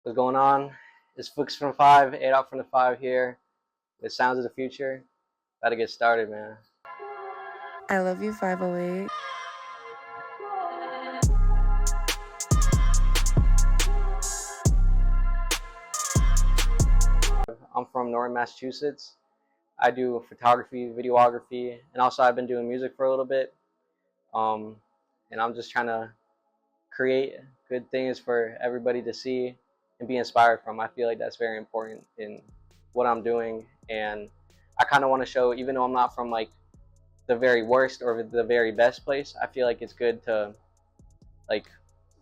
What's going on? It's FlicksFrmDa5, 8 out from the 5 here with Sounds of the Future. About to get started, man. I love you, 508. I'm from Northern Massachusetts. I do photography, videography, and also I've been doing music for a little bit. And I'm just trying to create good things for everybody to see and be inspired from. I feel like that's very important in what I'm doing, and I kind of want to show, even though I'm not from like the very worst or the very best place, I feel like it's good to like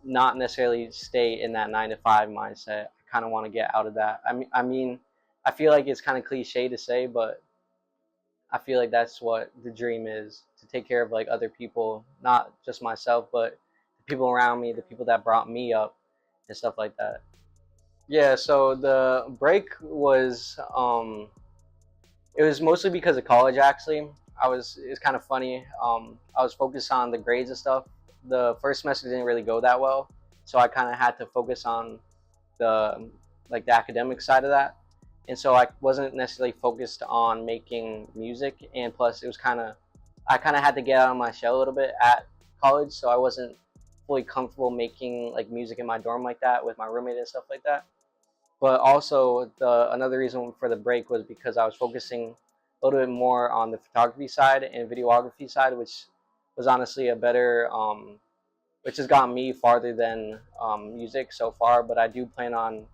not necessarily stay in that 9 to 5 mindset. I kind of want to get out of that. I mean, I feel like it's kind of cliche to say, but I feel like that's what the dream is, to take care of like other people, not just myself, but the people around me, the people that brought me up and stuff like that. Yeah, so the break was it was mostly because of college actually. It's kind of funny. I was focused on the grades and stuff. The first semester didn't really go that well, so I kind of had to focus on the the academic side of that, and so I wasn't necessarily focused on making music. And plus, I kind of had to get out of my shell a little bit at college, so I wasn't fully comfortable making like music in my dorm like that with my roommate and stuff like that. But also, another reason for the break was because I was focusing a little bit more on the photography side and videography side, which was honestly a better, which has gotten me farther than music so far. But I do plan on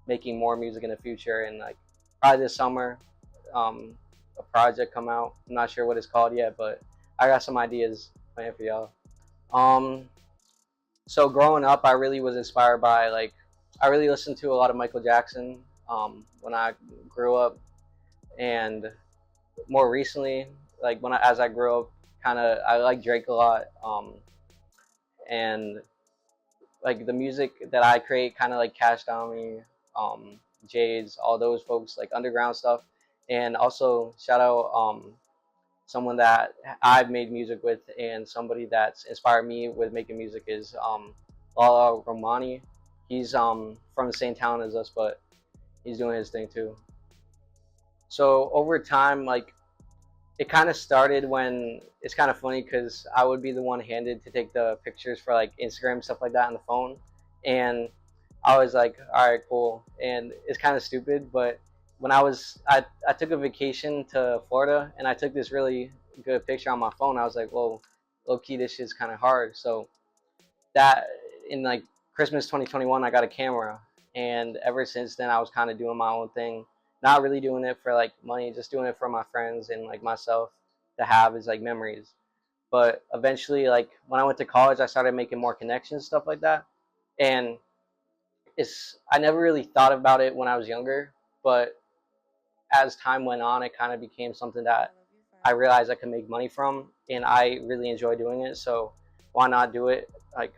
making more music in the future, and like probably this summer, a project come out. I'm not sure what it's called yet, but I got some ideas planned for y'all. So growing up, I really was inspired by I really listened to a lot of Michael Jackson when I grew up, and more recently, as I grew up, I like Drake a lot, and like the music that I create kind of like Cash Downey, Jades, all those folks, like underground stuff. And also shout out someone that I've made music with, and somebody that's inspired me with making music is Lala Romani. He's from the same town as us, but he's doing his thing too. So over time, like it kind of started when, it's kind of funny because I would be the one handed to take the pictures for like Instagram, stuff like that on the phone, and I was like, all right, cool. And it's kind of stupid, but when I took a vacation to Florida, and I took this really good picture on my phone. I was like, whoa, low key, this shit's kind of hard. So that in like Christmas 2021, I got a camera, and ever since then, I was kind of doing my own thing, not really doing it for like money, just doing it for my friends and like myself to have as like memories. But eventually, like when I went to college, I started making more connections, stuff like that, and I never really thought about it when I was younger, but as time went on, it kind of became something that I realized I could make money from, and I really enjoy doing it. So why not do it? Like,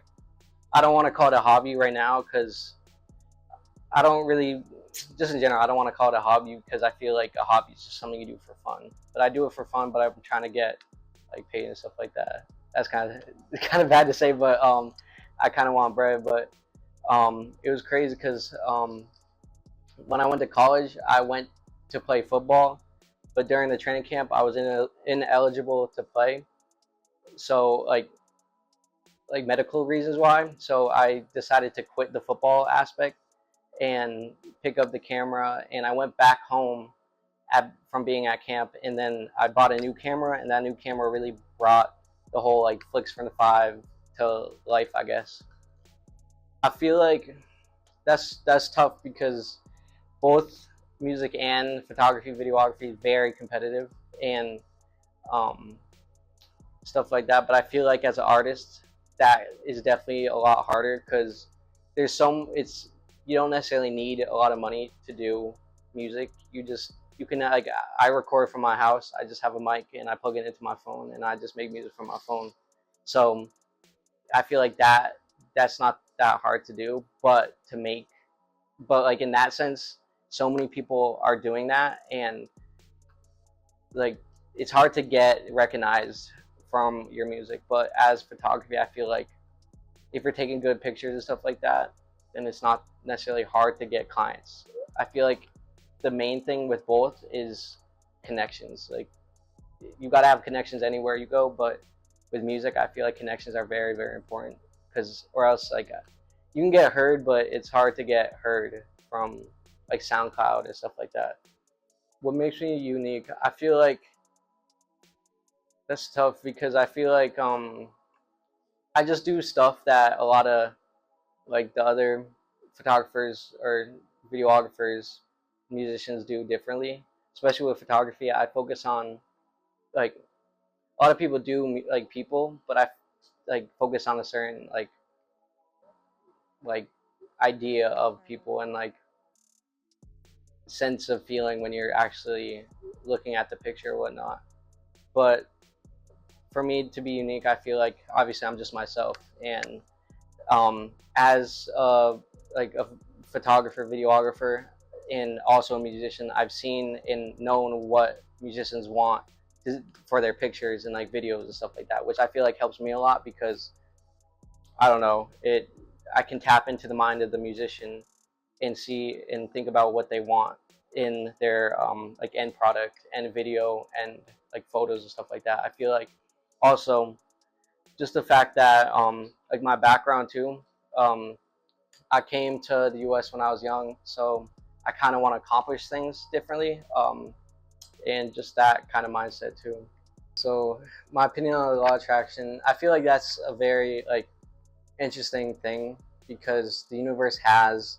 I don't want to call it a hobby right now because I don't really, just in general, I don't want to call it a hobby because I feel like a hobby is just something you do for fun. But I do it for fun, but I'm trying to get like paid and stuff like that. That's kind of bad to say, but I kind of want bread. But it was crazy because when I went to college, I went to play football, but during the training camp, I was ineligible to play. So like medical reasons why. So I decided to quit the football aspect and pick up the camera, and I went back home from being at camp, and then I bought a new camera, and that new camera really brought the whole like FlicksFrmDa5 to life, I guess. I feel like that's tough because both music and photography, videography is very competitive, and um, stuff like that. But I feel like as an artist, that is definitely a lot harder because you don't necessarily need a lot of money to do music. You can like, I record from my house. I just have a mic and I plug it into my phone, and I just make music from my phone. So I feel like that's not that hard to do, but like in that sense, so many people are doing that, and like it's hard to get recognized from your music. But as photography, I feel like if you're taking good pictures and stuff like that, then it's not necessarily hard to get clients. I feel like the main thing with both is connections. Like, you got to have connections anywhere you go, but with music I feel like connections are very, very important, because or else like you can get heard, but it's hard to get heard from like SoundCloud and stuff like that. What makes me unique? I feel like that's tough, because I feel like I just do stuff that a lot of like the other photographers or videographers, musicians do differently. Especially with photography, I focus on like a lot of people do like people, but I like focus on a certain like idea of people, and like sense of feeling when you're actually looking at the picture or whatnot. But for me to be unique, I feel like obviously I'm just myself, and as like a photographer, videographer, and also a musician, I've seen and known what musicians want for their pictures and like videos and stuff like that, which I feel like helps me a lot, because I don't know, I can tap into the mind of the musician and see and think about what they want in their like end product and video and like photos and stuff like that. I feel like also just the fact that like my background too, um, I came to the US when I was young, so I kind of want to accomplish things differently, and just that kind of mindset too. So my opinion on the law of attraction, I feel like that's a very like interesting thing, because the universe has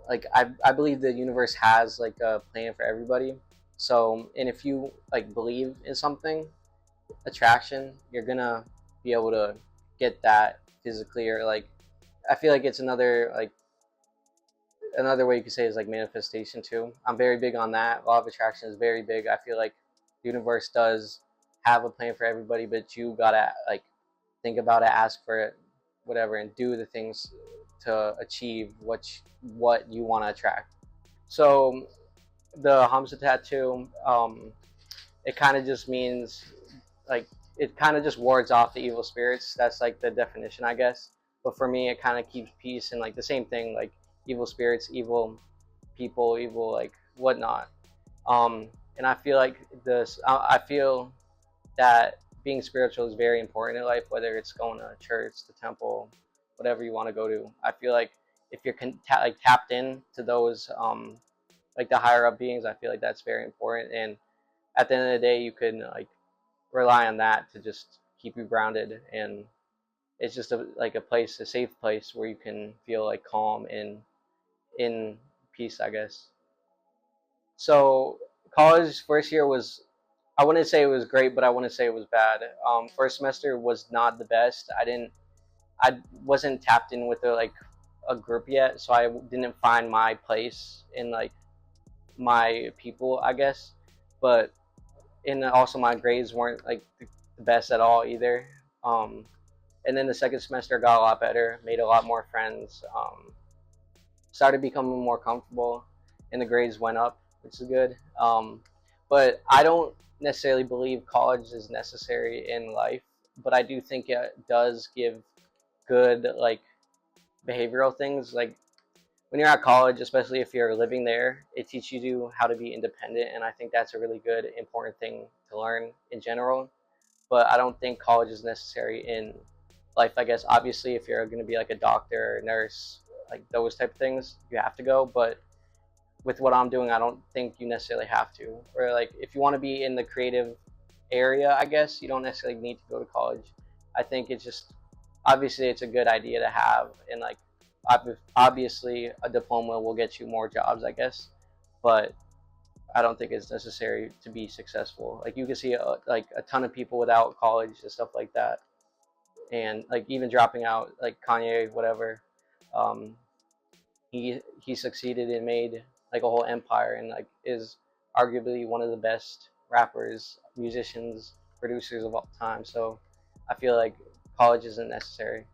like I believe the universe has like a plan for everybody. So, and if you like believe in something, attraction, you're gonna be able to get that physically, or like I feel like it's another way you could say is like manifestation too. I'm very big on that. Law of attraction is very big. I feel like the universe does have a plan for everybody, but you gotta like think about it, ask for it, whatever, and do the things to achieve what you want to attract. So the Hamza tattoo, it kind of just means like it kind of just wards off the evil spirits. That's like the definition, I guess. But for me, it kind of keeps peace, and like the same thing, like evil spirits, evil people, evil like whatnot. And I feel like this. I feel that being spiritual is very important in life, whether it's going to church, the temple, whatever you want to go to. I feel like if you're like tapped in to those like the higher up beings, I feel like that's very important. And at the end of the day, you can like rely on that to just keep you grounded, and it's just like a place, a safe place where you can feel like calm and in peace, I guess. So college first year was, I wouldn't say it was great, but I wouldn't say it was bad. First semester was not the best. I wasn't tapped in with a group yet, so I didn't find my place in like my people, I guess. But and also my grades weren't like the best at all either. Um, and then the second semester got a lot better, made a lot more friends, started becoming more comfortable, and the grades went up, which is good. But I don't necessarily believe college is necessary in life, but I do think it does give good like behavioral things. Like when you're at college, especially if you're living there, it teaches you how to be independent, and I think that's a really good, important thing to learn in general. But I don't think college is necessary in life. I guess obviously if you're going to be like a doctor, nurse, like those type of things, you have to go. But with what I'm doing, I don't think you necessarily have to. Or like if you want to be in the creative area, I guess you don't necessarily need to go to college. I think it's just obviously it's a good idea to have, and like obviously a diploma will get you more jobs, I guess. But I don't think it's necessary to be successful. Like you can see like a ton of people without college and stuff like that, and like even dropping out, like Kanye, whatever. Um, he succeeded and made like a whole empire, and like is arguably one of the best rappers, musicians, producers of all time. So I feel like college isn't necessary.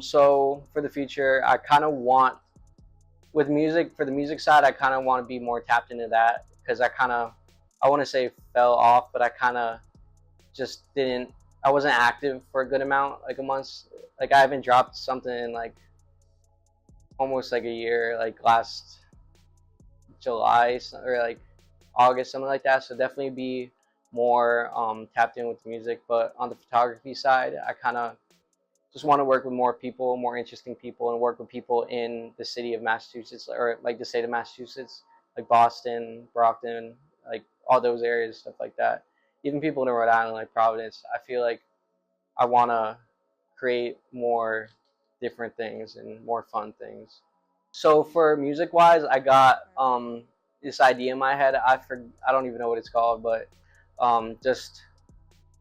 So for the future, I kind of want with music, for the music side, I kind of want to be more tapped into that, because I want to say fell off, but I kind of just didn't. I wasn't active for a good amount, like a month. Like I haven't dropped something in like almost like a year, like last July or like August, something like that. So definitely be more tapped in with music. But on the photography side, I kind of just want to work with more people, more interesting people, and work with people in the city of Massachusetts, or like the state of Massachusetts, like Boston, Brockton, like all those areas, stuff like that. Even people in Rhode Island, like Providence. I feel like I want to create more different things and more fun things. So for music wise, I got this idea in my head. I don't even know what it's called, but just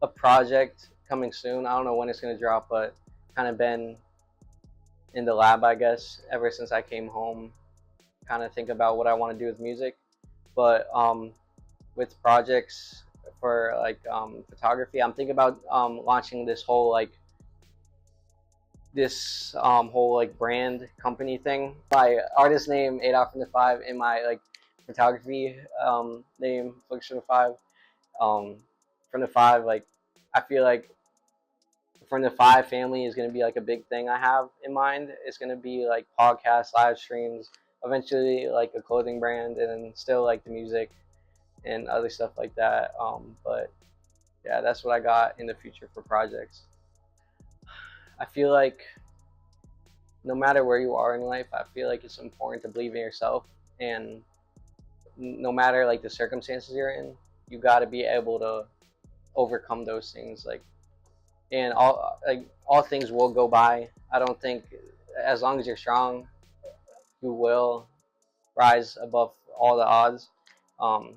a project coming soon. I don't know when it's gonna drop, but kind of been in the lab, I guess, ever since I came home. Kind of think about what I want to do with music, but with projects for like photography, I'm thinking about launching this whole like brand company thing. My artist name FlicksFrmDa5 and my like photography name FlicksFrmDa5. From the five, like I feel like from the five family is going to be like a big thing I have in mind. It's going to be like podcasts, live streams, eventually like a clothing brand, and then still like the music and other stuff like that. But yeah, that's what I got in the future for projects. I feel like no matter where you are in life, I feel like it's important to believe in yourself, and no matter like the circumstances you're in, you got to be able to overcome those things. And all things will go by. I don't think as long as you're strong, you will rise above all the odds. Um,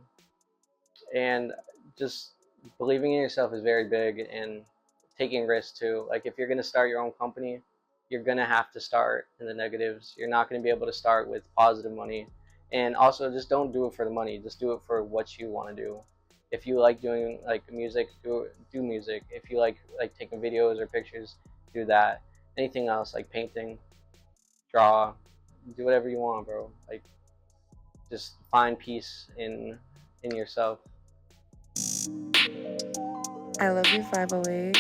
and just believing in yourself is very big, and taking risks too. Like if you're gonna start your own company, you're gonna have to start in the negatives. You're not gonna be able to start with positive money. And also just don't do it for the money. Just do it for what you want to do. If you like doing like music, do music. If you like taking videos or pictures, do that. Anything else like painting, draw, do whatever you want, bro. Like just find peace in yourself. I love you, 508.